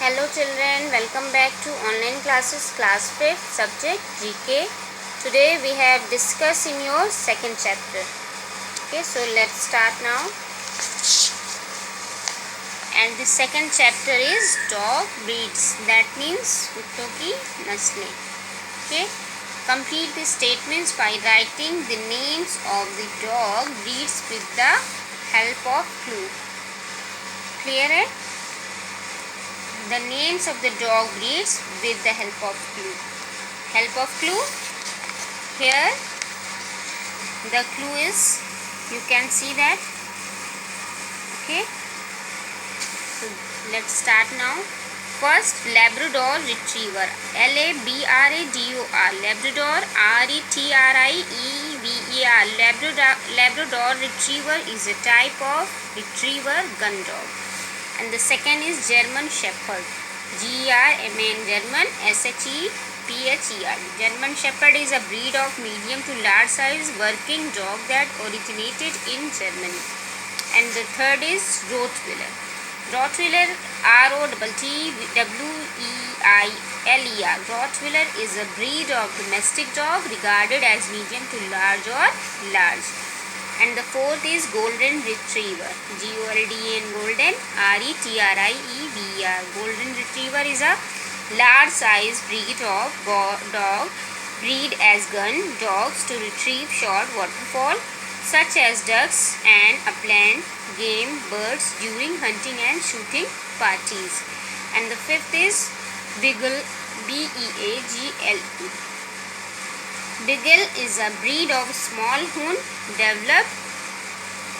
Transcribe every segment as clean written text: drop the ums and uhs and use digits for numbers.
Hello children, welcome back to online classes, class 5th, subject GK. Today we have discussed in your second chapter. Okay, so let's start now. And the second chapter is dog breeds. That means कुत्तों की नस्लें. Okay, complete the statements by writing the names of the dog breeds with the help of clue. Clear it? The names of the dog breeds with the help of clue. Help of clue. Here the clue is, you can see that. Okay, so let's start now. First, Labrador Retriever. Labrador. Labrador, Retriever. Labrador Retriever is a type of retriever gun dog. And the second is German Shepherd. German, German Shepherd. German Shepherd is a breed of medium to large size working dog that originated in Germany. And the third is Rottweiler. Rottweiler, Rottweiler. Rottweiler is a breed of domestic dog regarded as medium to large or large. And the fourth is Golden Retriever. Golden, Retriever. Golden Retriever is a large size breed of dog bred as gun dogs to retrieve short waterfowl such as ducks and upland game birds during hunting and shooting parties. And the fifth is Beagle. Beagle. Beagle is a breed of small hound developed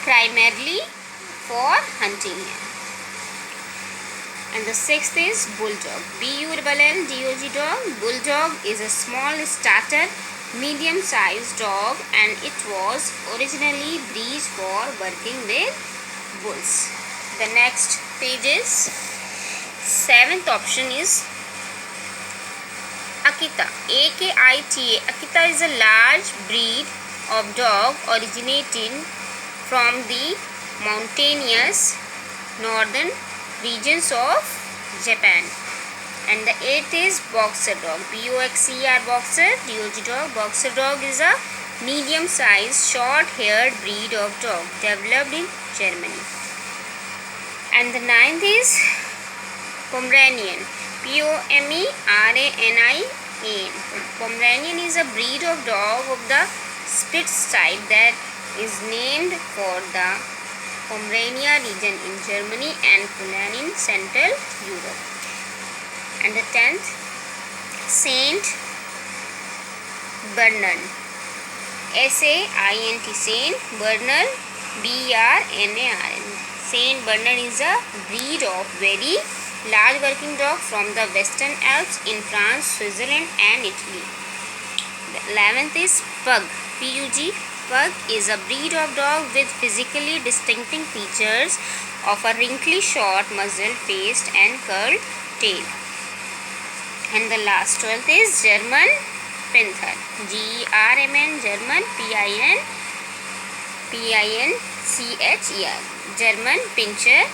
primarily for hunting. And the sixth is Bulldog. Bulldog dog. Bulldog is a small starter, medium-sized dog, and it was originally bred for working with bulls. The next page is seventh option is Akita. Akita. Akita is a large breed of dog originating from the mountainous northern regions of Japan. And the eighth is Boxer dog. Boxer. Dog dog. Boxer dog is a medium-sized, short-haired breed of dog developed in Germany. And the ninth is Pomeranian. Pomeranian. Pomeranian is a breed of dog of the Spitz type that is named for the Pomerania region in Germany and Poland in Central Europe. And the 10th, Saint Bernard. Saint. Saint Bernard. Bernard. Saint Bernard is a breed of very large working dog from the Western Alps in France, Switzerland and Italy. The 11th is Pug. Pug. Pug is a breed of dog with physically distinctive features of a wrinkly short muzzle, face and curled tail. And the last 12th is German Pinscher. German Pinscher. German Pinscher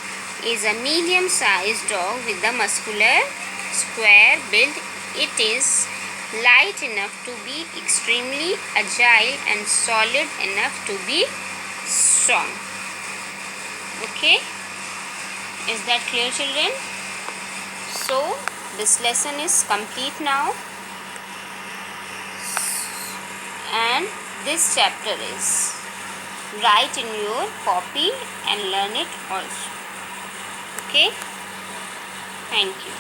is a medium-sized dog with a muscular, square build. It is light enough to be extremely agile and solid enough to be strong. Okay, is that clear, children? So this lesson is complete now, and this chapter is write in your copy and learn it also. Okay, thank you.